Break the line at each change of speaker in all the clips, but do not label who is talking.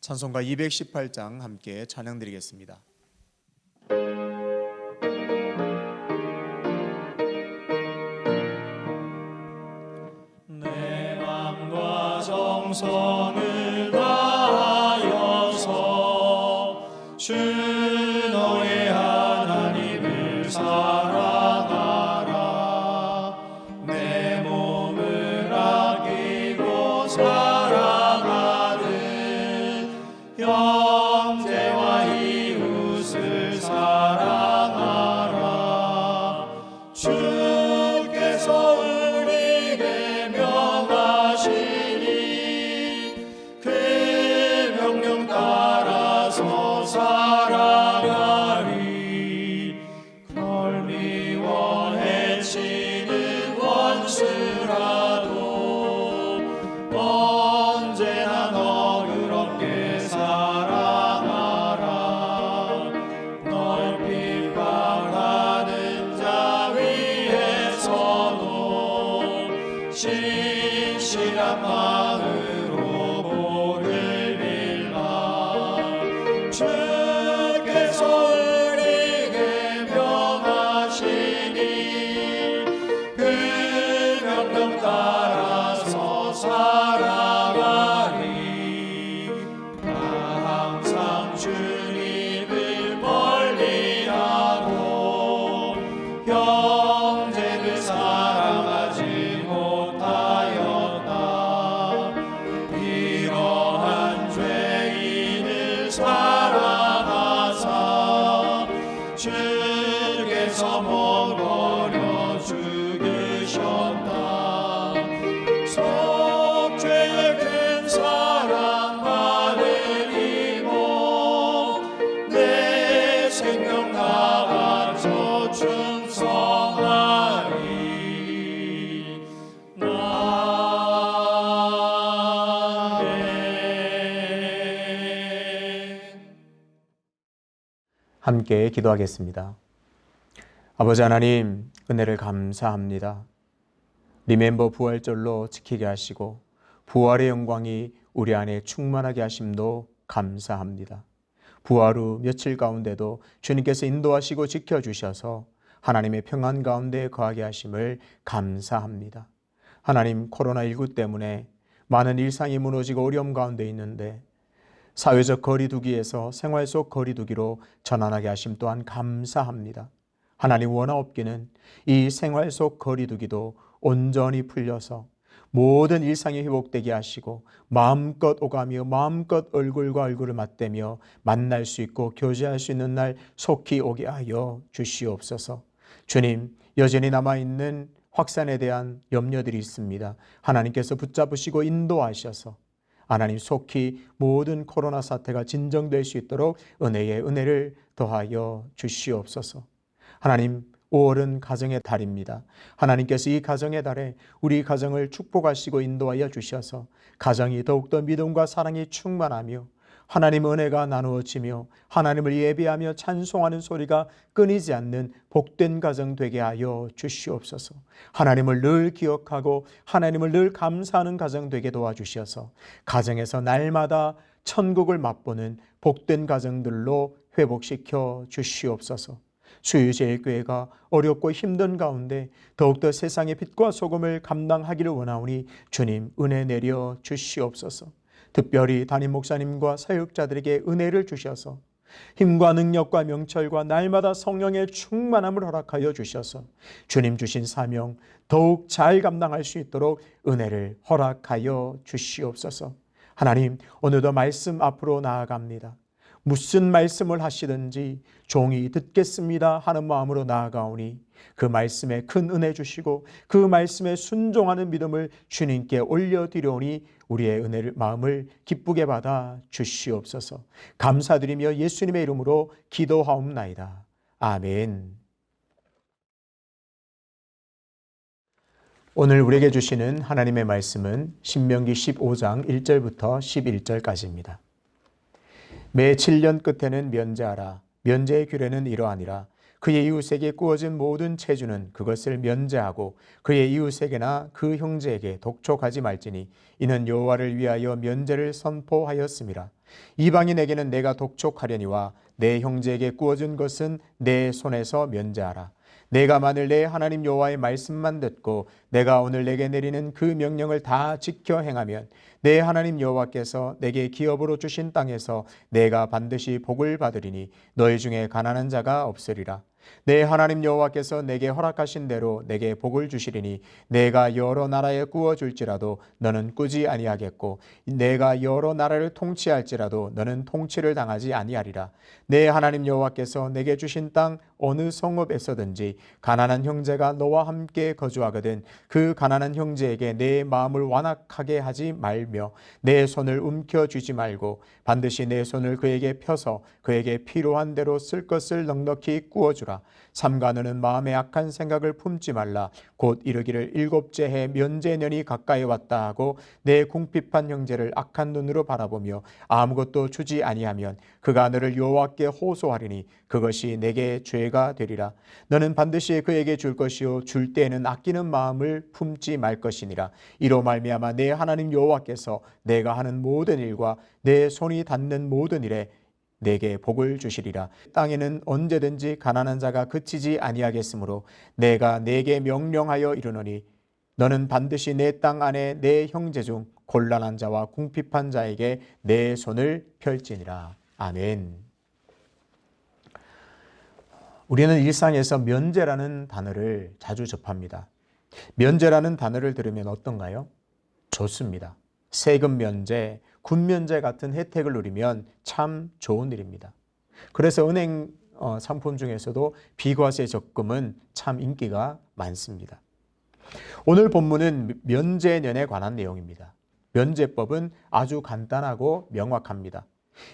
찬송가 218장 함께 찬양드리겠습니다.
내 맘과 정성을 다하여서 주 너의 하나님을 사랑하라. 내 몸을 아끼고 사랑하듯 형제와 이웃을 사랑하라. 주께서 우리에게 명하시니 그 명령 따라서 살아가리. 널 미워 해치는 원수라도 언제나 너그럽게 사랑하라. 널 비방하는 자 위에서도 신실한 마음으로 복을 빌라. 주께서 우리에게 명하시니 그 명령 따라서 살아가리. 나 항상 주님을 멀리하고 형제를 사랑하지 못하였다. 이러한 죄인을 사랑하사 주께서 못 버려 죽으셨다. 속죄의 큰 사랑 받으리고 내 생명 나가서 충성하리. 아멘.
함께 기도하겠습니다. 아버지 하나님, 은혜를 감사합니다. 리멤버 부활절로 지키게 하시고 부활의 영광이 우리 안에 충만하게 하심도 감사합니다. 부활 후 며칠 가운데도 주님께서 인도하시고 지켜주셔서 하나님의 평안 가운데 거하게 하심을 감사합니다. 하나님, 코로나19 때문에 많은 일상이 무너지고 어려움 가운데 있는데 사회적 거리두기에서 생활 속 거리두기로 전환하게 하심 또한 감사합니다. 하나님, 원하옵기는 이 생활 속 거리두기도 온전히 풀려서 모든 일상이 회복되게 하시고 마음껏 오가며 마음껏 얼굴과 얼굴을 맞대며 만날 수 있고 교제할 수 있는 날 속히 오게 하여 주시옵소서. 주님, 여전히 남아있는 확산에 대한 염려들이 있습니다. 하나님께서 붙잡으시고 인도하셔서 하나님, 속히 모든 코로나 사태가 진정될 수 있도록 은혜를 더하여 주시옵소서. 하나님, 5월은 가정의 달입니다. 하나님께서 이 가정의 달에 우리 가정을 축복하시고 인도하여 주셔서 가정이 더욱더 믿음과 사랑이 충만하며 하나님의 은혜가 나누어지며 하나님을 예배하며 찬송하는 소리가 끊이지 않는 복된 가정 되게 하여 주시옵소서. 하나님을 늘 기억하고 하나님을 늘 감사하는 가정 되게 도와주셔서 가정에서 날마다 천국을 맛보는 복된 가정들로 회복시켜 주시옵소서. 수유제일교회가 어렵고 힘든 가운데 더욱더 세상의 빛과 소금을 감당하기를 원하오니 주님, 은혜 내려 주시옵소서. 특별히 담임 목사님과 사역자들에게 은혜를 주셔서 힘과 능력과 명철과 날마다 성령의 충만함을 허락하여 주셔서 주님 주신 사명 더욱 잘 감당할 수 있도록 은혜를 허락하여 주시옵소서. 하나님, 오늘도 말씀 앞으로 나아갑니다. 무슨 말씀을 하시든지 종이 듣겠습니다 하는 마음으로 나아가오니 그 말씀에 큰 은혜 주시고 그 말씀에 순종하는 믿음을 주님께 올려드리오니 우리의 은혜를 마음을 기쁘게 받아 주시옵소서. 감사드리며 예수님의 이름으로 기도하옵나이다. 아멘. 오늘 우리에게 주시는 하나님의 말씀은 신명기 15장 1절부터 11절까지입니다. 매 7년 끝에는 면제하라. 면제의 규례는 이러하니라. 그의 이웃에게 꾸어진 모든 체주는 그것을 면제하고 그의 이웃에게나 그 형제에게 독촉하지 말지니 이는 여호와를 위하여 면제를 선포하였음이라. 이방인에게는 내가 독촉하려니와 내 형제에게 구워준 것은 내 손에서 면제하라. 내가 만일 내 하나님 여호와의 말씀만 듣고 내가 오늘 내게 내리는 그 명령을 다 지켜 행하면 내 하나님 여호와께서 내게 기업으로 주신 땅에서 내가 반드시 복을 받으리니 너희 중에 가난한 자가 없으리라. 내 하나님 여호와께서 내게 허락하신 대로 내게 복을 주시리니 내가 여러 나라에 구워줄지라도 너는 꾸지 아니하겠고 내가 여러 나라를 통치할지라도 너는 통치를 당하지 아니하리라. 내 하나님 여호와께서 내게 주신 땅 어느 성읍에서든지 가난한 형제가 너와 함께 거주하거든 그 가난한 형제에게 내 마음을 완악하게 하지 말며 내 손을 움켜쥐지 말고 반드시 내 손을 그에게 펴서 그에게 필요한 대로 쓸 것을 넉넉히 구워주라. 삼가 너는 마음에 악한 생각을 품지 말라. 곧 이르기를 일곱째 해 면제년이 가까이 왔다 하고 내 궁핍한 형제를 악한 눈으로 바라보며 아무것도 주지 아니하면 그가 너를 여호와께 호소하리니 그것이 내게 죄가 되리라. 너는 반드시 그에게 줄 것이요 줄 때에는 아끼는 마음을 품지 말 것이니라. 이로 말미암아 내 하나님 여호와께서 내가 하는 모든 일과 내 손이 닿는 모든 일에 내게 복을 주시리라. 땅에는 언제든지 가난한 자가 그치지 아니하겠으므로 내가 내게 명령하여 이르노니 너는 반드시 내 땅 안에 내 형제 중 곤란한 자와 궁핍한 자에게 내 손을 펼지니라. 아멘. 우리는 일상에서 면제라는 단어를 자주 접합니다. 면제라는 단어를 들으면 어떤가요? 좋습니다. 세금 면제, 군 면제 같은 혜택을 누리면 참 좋은 일입니다. 그래서 은행 상품 중에서도 비과세 적금은 참 인기가 많습니다. 오늘 본문은 면제년에 관한 내용입니다. 면제법은 아주 간단하고 명확합니다.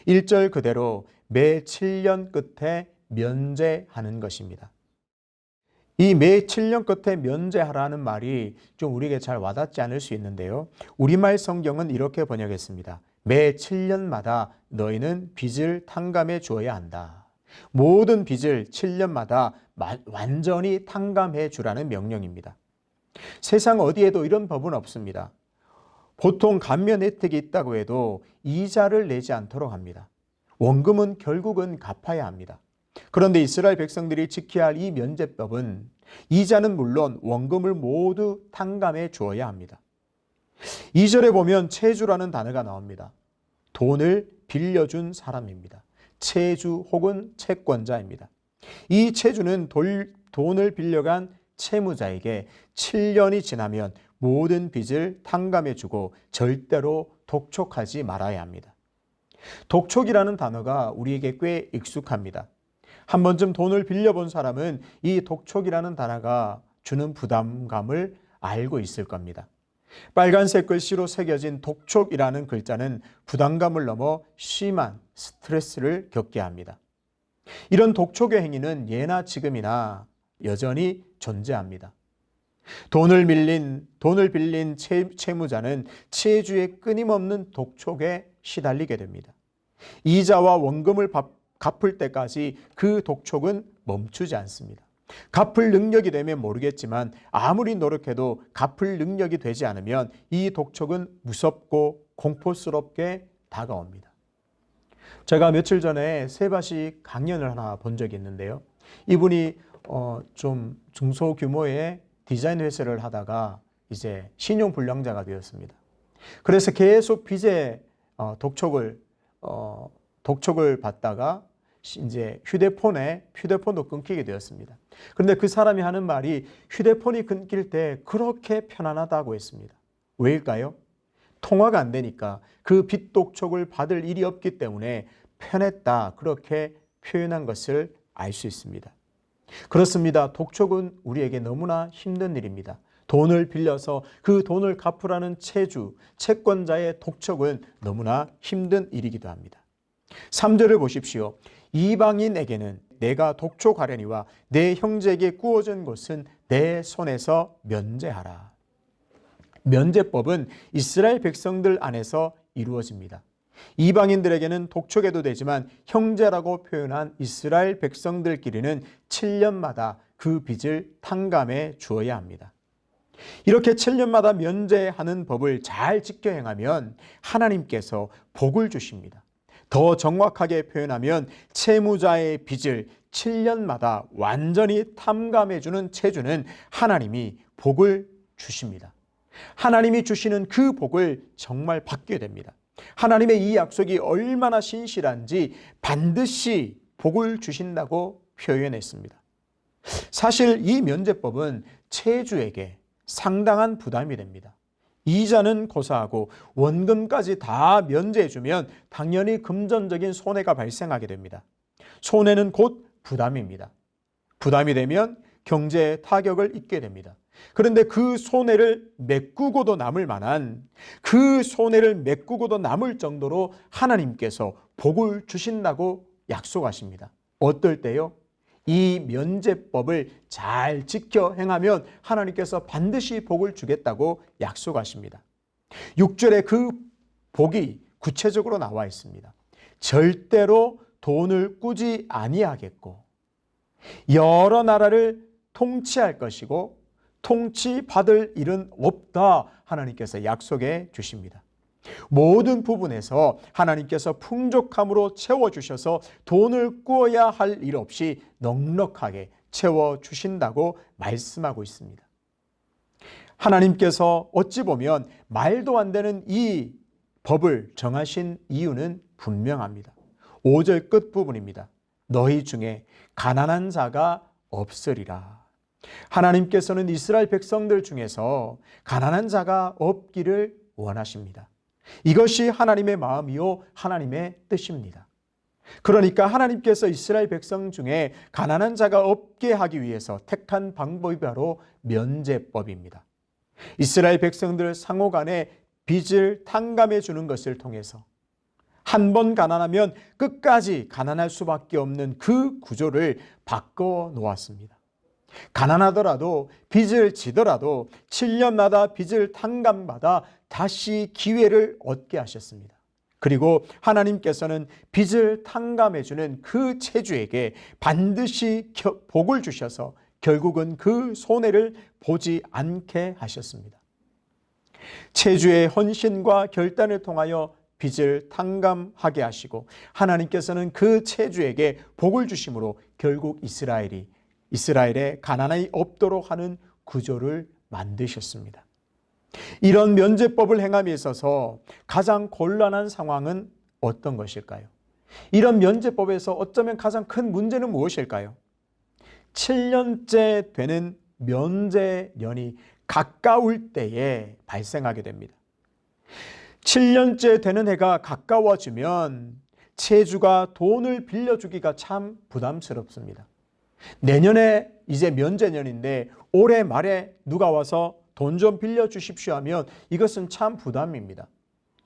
1절 그대로 매 7년 끝에 면제하는 것입니다. 이 매 7년 끝에 면제하라는 말이 좀 우리에게 잘 와닿지 않을 수 있는데요. 우리말 성경은 이렇게 번역했습니다. 매 7년마다 너희는 빚을 탕감해 주어야 한다. 모든 빚을 7년마다 완전히 탕감해 주라는 명령입니다. 세상 어디에도 이런 법은 없습니다. 보통 감면 혜택이 있다고 해도 이자를 내지 않도록 합니다. 원금은 결국은 갚아야 합니다. 그런데 이스라엘 백성들이 지켜야 할 이 면제법은 이자는 물론 원금을 모두 탕감해 주어야 합니다. 2절에 보면 채주라는 단어가 나옵니다. 돈을 빌려준 사람입니다. 채주 혹은 채권자입니다. 이 채주는 돈을 빌려간 채무자에게 7년이 지나면 모든 빚을 탕감해 주고 절대로 독촉하지 말아야 합니다. 독촉이라는 단어가 우리에게 꽤 익숙합니다. 한 번쯤 돈을 빌려본 사람은 이 독촉이라는 단어가 주는 부담감을 알고 있을 겁니다. 빨간색 글씨로 새겨진 독촉이라는 글자는 부담감을 넘어 심한 스트레스를 겪게 합니다. 이런 독촉의 행위는 예나 지금이나 여전히 존재합니다. 돈을 빌린 채무자는 채주의 끊임없는 독촉에 시달리게 됩니다. 이자와 원금을 갚을 때까지 그 독촉은 멈추지 않습니다. 갚을 능력이 되면 모르겠지만 아무리 노력해도 갚을 능력이 되지 않으면 이 독촉은 무섭고 공포스럽게 다가옵니다. 제가 며칠 전에 세바시 강연을 하나 본 적이 있는데요. 이분이 좀 중소규모의 디자인 회사를 하다가 이제 신용불량자가 되었습니다. 그래서 계속 빚에 독촉을 받다가 이제 휴대폰도 끊기게 되었습니다. 그런데 그 사람이 하는 말이 휴대폰이 끊길 때 그렇게 편안하다고 했습니다. 왜일까요? 통화가 안 되니까 그 빚 독촉을 받을 일이 없기 때문에 편했다, 그렇게 표현한 것을 알 수 있습니다. 그렇습니다. 독촉은 우리에게 너무나 힘든 일입니다. 돈을 빌려서 그 돈을 갚으라는 채권자의 독촉은 너무나 힘든 일이기도 합니다. 3절을 보십시오. 이방인에게는 내가 독촉하려니와 내 형제에게 구워준 것은 내 손에서 면제하라. 면제법은 이스라엘 백성들 안에서 이루어집니다. 이방인들에게는 독촉해도 되지만 형제라고 표현한 이스라엘 백성들끼리는 7년마다 그 빚을 탕감해 주어야 합니다. 이렇게 7년마다 면제하는 법을 잘 지켜 행하면 하나님께서 복을 주십니다. 더 정확하게 표현하면 채무자의 빚을 7년마다 완전히 탕감해주는 채주는 하나님이 복을 주십니다. 하나님이 주시는 그 복을 정말 받게 됩니다. 하나님의 이 약속이 얼마나 신실한지 반드시 복을 주신다고 표현했습니다. 사실 이 면제법은 채주에게 상당한 부담이 됩니다. 이자는 고사하고 원금까지 다 면제해주면 당연히 금전적인 손해가 발생하게 됩니다. 손해는 곧 부담입니다. 부담이 되면 경제에 타격을 입게 됩니다. 그런데 그 손해를 메꾸고도 남을 만한, 그 손해를 메꾸고도 남을 정도로 하나님께서 복을 주신다고 약속하십니다. 어떨 때요? 이 면제법을 잘 지켜 행하면 하나님께서 반드시 복을 주겠다고 약속하십니다. 6절에 그 복이 구체적으로 나와 있습니다. 절대로 돈을 꾸지 아니하겠고 여러 나라를 통치할 것이고 통치받을 일은 없다, 하나님께서 약속해 주십니다. 모든 부분에서 하나님께서 풍족함으로 채워주셔서 돈을 꾸어야 할 일 없이 넉넉하게 채워주신다고 말씀하고 있습니다. 하나님께서 어찌 보면 말도 안 되는 이 법을 정하신 이유는 분명합니다. 5절 끝부분입니다. 너희 중에 가난한 자가 없으리라. 하나님께서는 이스라엘 백성들 중에서 가난한 자가 없기를 원하십니다. 이것이 하나님의 마음이요 하나님의 뜻입니다. 그러니까 하나님께서 이스라엘 백성 중에 가난한 자가 없게 하기 위해서 택한 방법이 바로 면제법입니다. 이스라엘 백성들 상호 간에 빚을 탕감해 주는 것을 통해서 한 번 가난하면 끝까지 가난할 수밖에 없는 그 구조를 바꿔 놓았습니다. 가난하더라도 빚을 지더라도 7년마다 빚을 탕감받아 다시 기회를 얻게 하셨습니다. 그리고 하나님께서는 빚을 탕감해주는 그 채주에게 반드시 복을 주셔서 결국은 그 손해를 보지 않게 하셨습니다. 채주의 헌신과 결단을 통하여 빚을 탕감하게 하시고 하나님께서는 그 채주에게 복을 주심으로 결국 이스라엘에 가난이 없도록 하는 구조를 만드셨습니다. 이런 면제법을 행함에 있어서 가장 곤란한 상황은 어떤 것일까요? 이런 면제법에서 어쩌면 가장 큰 문제는 무엇일까요? 7년째 되는 면제년이 가까울 때에 발생하게 됩니다. 7년째 되는 해가 가까워지면 채주가 돈을 빌려주기가 참 부담스럽습니다. 내년에 이제 면제년인데 올해 말에 누가 와서 돈 좀 빌려주십시오 하면 이것은 참 부담입니다.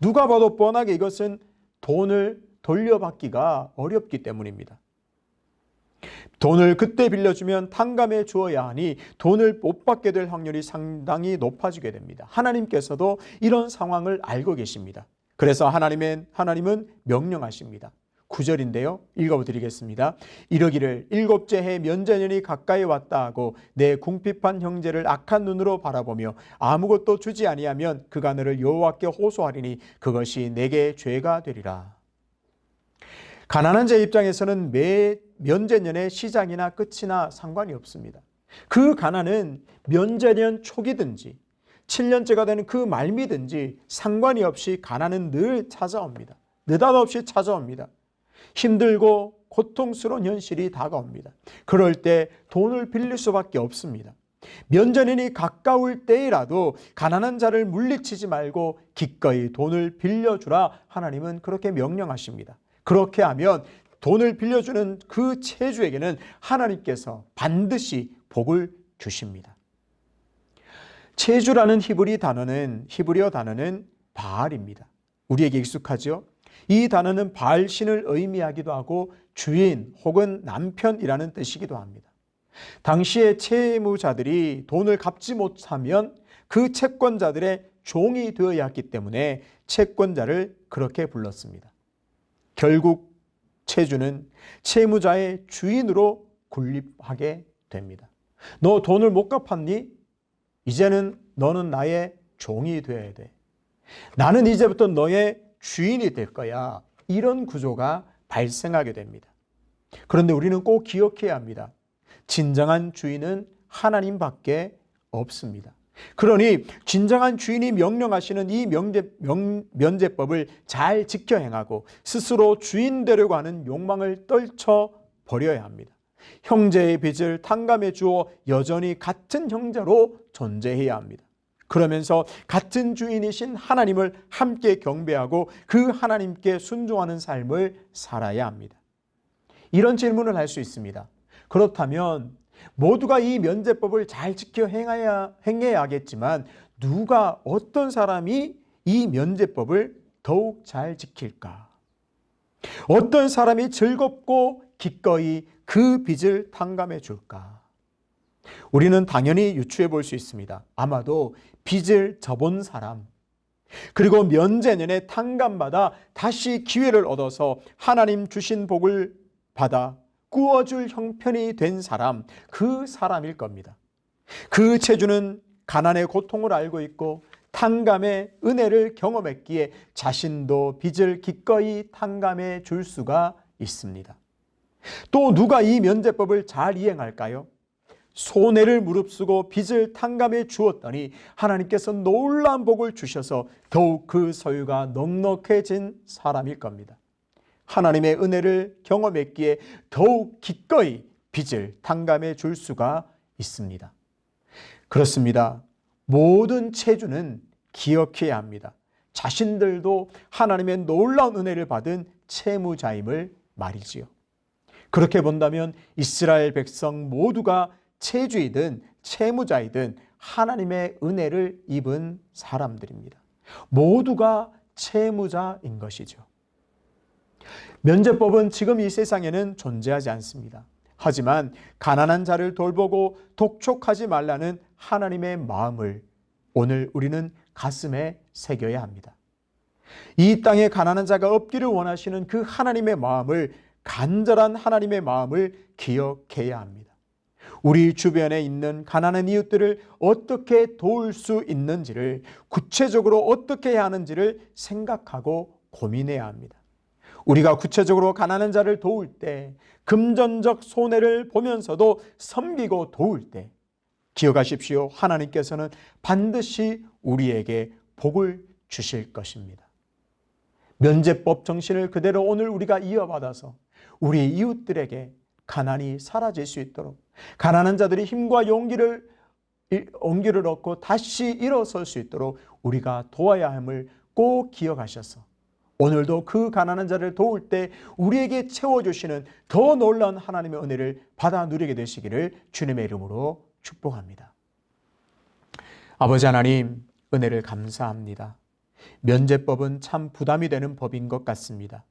누가 봐도 뻔하게 이것은 돈을 돌려받기가 어렵기 때문입니다. 돈을 그때 빌려주면 탕감해 주어야 하니 돈을 못 받게 될 확률이 상당히 높아지게 됩니다. 하나님께서도 이런 상황을 알고 계십니다. 그래서 하나님은 명령하십니다. 9절인데요. 읽어드리겠습니다. 이러기를 일곱째 해 면제년이 가까이 왔다 하고 내 궁핍한 형제를 악한 눈으로 바라보며 아무것도 주지 아니하면 그가 너를 여호와께 호소하리니 그것이 내게 죄가 되리라. 가난한 자 입장에서는 매 면제년의 시작이나 끝이나 상관이 없습니다. 그 가난은 면제년 초기든지 7년째가 되는 그 말미든지 상관이 없이 가난은 늘 찾아옵니다. 느닷없이 찾아옵니다. 힘들고 고통스러운 현실이 다가옵니다. 그럴 때 돈을 빌릴 수밖에 없습니다. 면제년이 가까울 때라도 가난한 자를 물리치지 말고 기꺼이 돈을 빌려주라, 하나님은 그렇게 명령하십니다. 그렇게 하면 돈을 빌려주는 그 채주에게는 하나님께서 반드시 복을 주십니다. 채주라는 히브리어 단어는 바알입니다. 우리에게 익숙하죠? 이 단어는 바알 신을 의미하기도 하고 주인 혹은 남편이라는 뜻이기도 합니다. 당시의 채무자들이 돈을 갚지 못하면 그 채권자들의 종이 되어야 했기 때문에 채권자를 그렇게 불렀습니다. 결국 채주는 채무자의 주인으로 군림하게 됩니다. 너 돈을 못 갚았니? 이제는 너는 나의 종이 되어야 돼. 나는 이제부터 너의 주인이 될 거야. 이런 구조가 발생하게 됩니다. 그런데 우리는 꼭 기억해야 합니다. 진정한 주인은 하나님밖에 없습니다. 그러니 진정한 주인이 명령하시는 이 면제법을 잘 지켜 행하고 스스로 주인 되려고 하는 욕망을 떨쳐 버려야 합니다. 형제의 빚을 탕감해 주어 여전히 같은 형제로 존재해야 합니다. 그러면서 같은 주인이신 하나님을 함께 경배하고 그 하나님께 순종하는 삶을 살아야 합니다. 이런 질문을 할 수 있습니다. 그렇다면 모두가 이 면제법을 잘 지켜 행해야겠지만 누가 어떤 사람이 이 면제법을 더욱 잘 지킬까? 어떤 사람이 즐겁고 기꺼이 그 빚을 탕감해 줄까? 우리는 당연히 유추해 볼 수 있습니다. 아마도 빚을 져본 사람, 그리고 면제년에 탕감받아 다시 기회를 얻어서 하나님 주신 복을 받아 꾸어줄 형편이 된 사람, 그 사람일 겁니다. 그 체주는 가난의 고통을 알고 있고 탕감의 은혜를 경험했기에 자신도 빚을 기꺼이 탕감해 줄 수가 있습니다. 또 누가 이 면제법을 잘 이행할까요? 손해를 무릅쓰고 빚을 탕감해 주었더니 하나님께서 놀라운 복을 주셔서 더욱 그 소유가 넉넉해진 사람일 겁니다. 하나님의 은혜를 경험했기에 더욱 기꺼이 빚을 탕감해 줄 수가 있습니다. 그렇습니다. 모든 체주는 기억해야 합니다. 자신들도 하나님의 놀라운 은혜를 받은 채무자임을 말이지요. 그렇게 본다면 이스라엘 백성 모두가 체주이든 채무자이든 하나님의 은혜를 입은 사람들입니다. 모두가 채무자인 것이죠. 면제법은 지금 이 세상에는 존재하지 않습니다. 하지만 가난한 자를 돌보고 독촉하지 말라는 하나님의 마음을 오늘 우리는 가슴에 새겨야 합니다. 이 땅에 가난한 자가 없기를 원하시는 그 하나님의 마음을, 간절한 하나님의 마음을 기억해야 합니다. 우리 주변에 있는 가난한 이웃들을 어떻게 도울 수 있는지를, 구체적으로 어떻게 해야 하는지를 생각하고 고민해야 합니다. 우리가 구체적으로 가난한 자를 도울 때, 금전적 손해를 보면서도 섬기고 도울 때 기억하십시오. 하나님께서는 반드시 우리에게 복을 주실 것입니다. 면제법 정신을 그대로 오늘 우리가 이어받아서 우리 이웃들에게 가난이 사라질 수 있도록, 가난한 자들이 힘과 용기를 얻고 다시 일어설 수 있도록 우리가 도와야 함을 꼭 기억하셔서 오늘도 그 가난한 자를 도울 때 우리에게 채워주시는 더 놀라운 하나님의 은혜를 받아 누리게 되시기를 주님의 이름으로 축복합니다. 아버지 하나님, 은혜를 감사합니다. 면제법은 참 부담이 되는 법인 것 같습니다.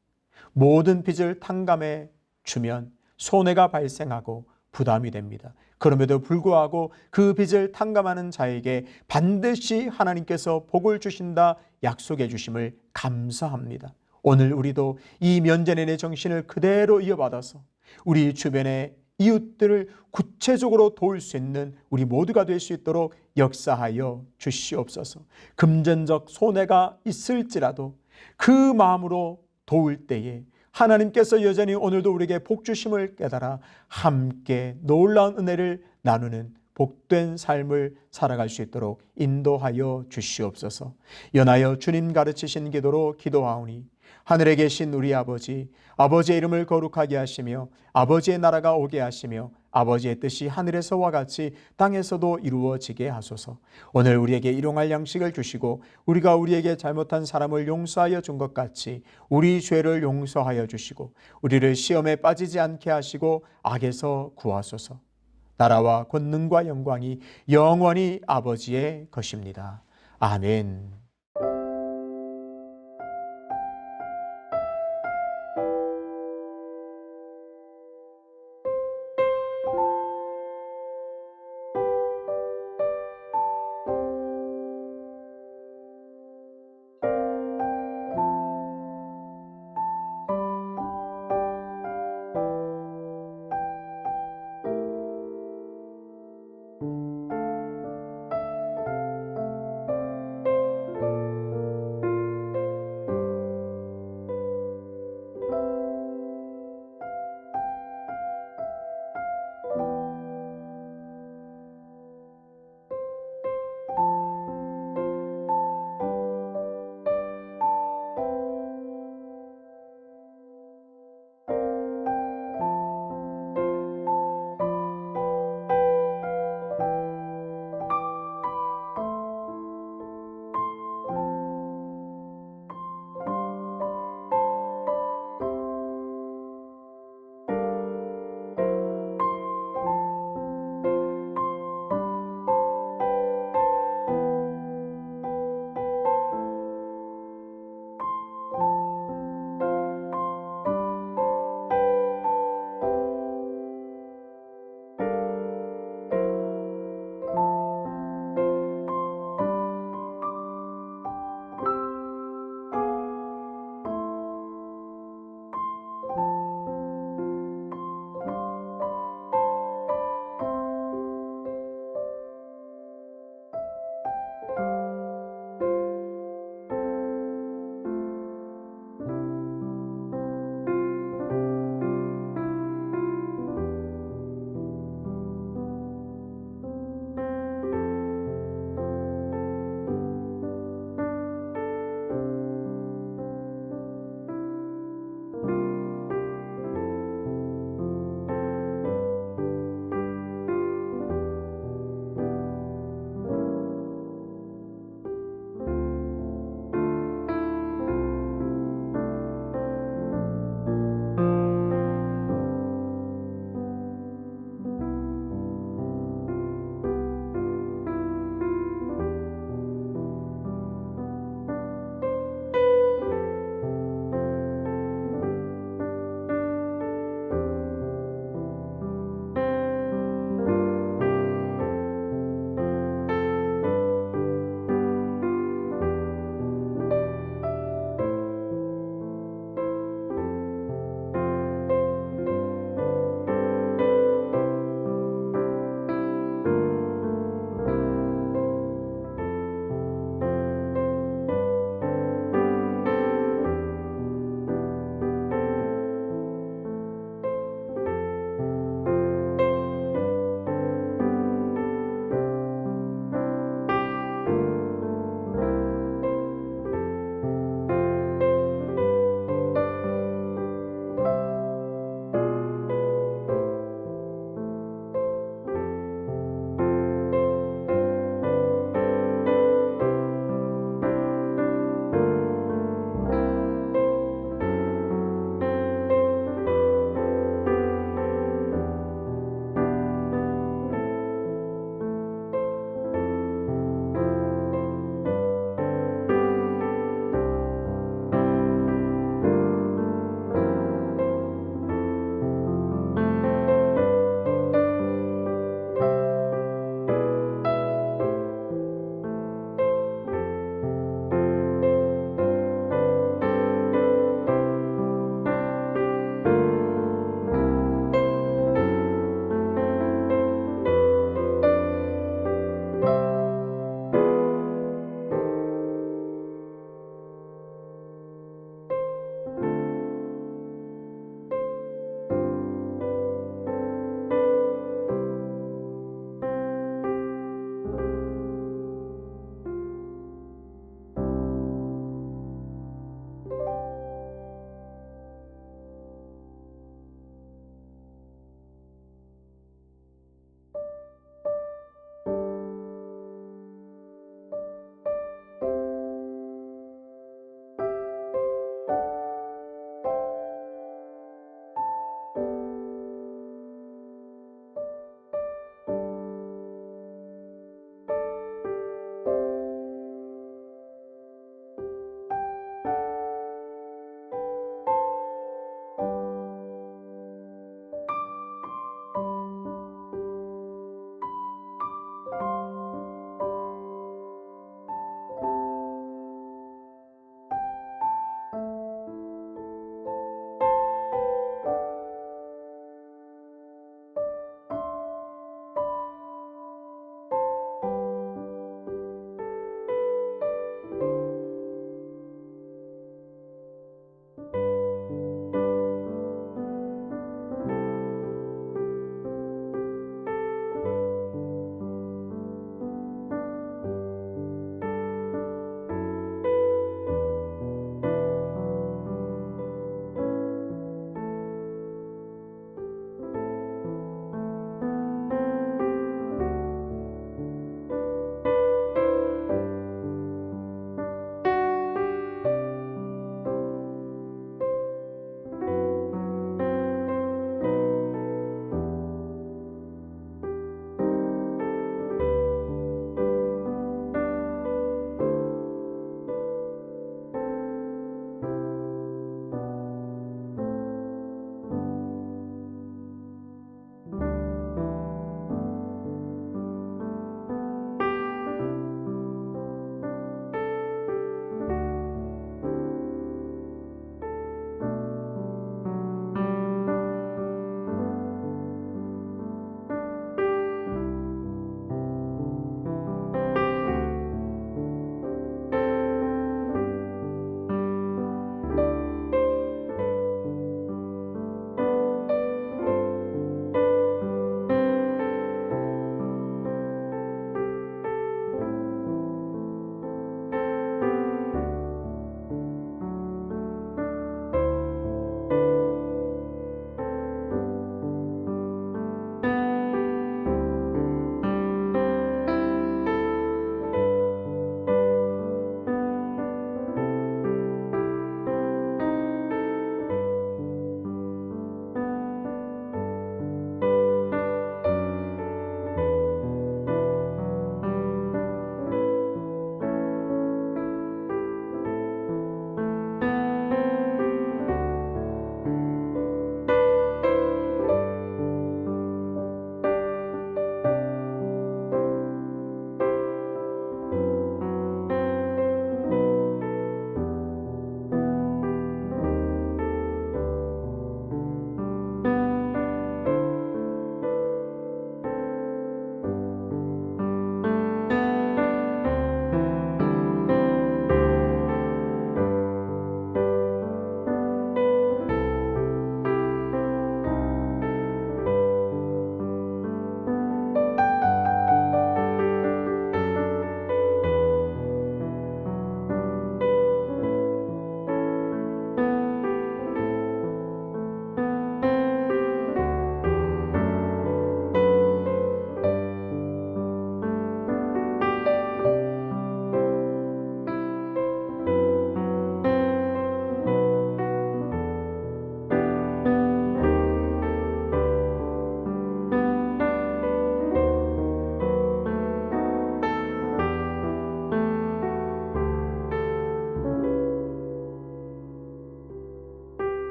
모든 빚을 탕감해 주면 손해가 발생하고 부담이 됩니다. 그럼에도 불구하고 그 빚을 탕감하는 자에게 반드시 하나님께서 복을 주신다 약속해 주심을 감사합니다. 오늘 우리도 이 면제년의 정신을 그대로 이어받아서 우리 주변의 이웃들을 구체적으로 도울 수 있는 우리 모두가 될 수 있도록 역사하여 주시옵소서. 금전적 손해가 있을지라도 그 마음으로 도울 때에 하나님께서 여전히 오늘도 우리에게 복 주심을 깨달아 함께 놀라운 은혜를 나누는 복된 삶을 살아갈 수 있도록 인도하여 주시옵소서. 연하여 주님 가르치신 기도로 기도하오니 하늘에 계신 우리 아버지, 아버지의 이름을 거룩하게 하시며 아버지의 나라가 오게 하시며 아버지의 뜻이 하늘에서와 같이 땅에서도 이루어지게 하소서. 오늘 우리에게 일용할 양식을 주시고 우리가 우리에게 잘못한 사람을 용서하여 준 것 같이 우리 죄를 용서하여 주시고 우리를 시험에 빠지지 않게 하시고 악에서 구하소서. 나라와 권능과 영광이 영원히 아버지의 것입니다. 아멘.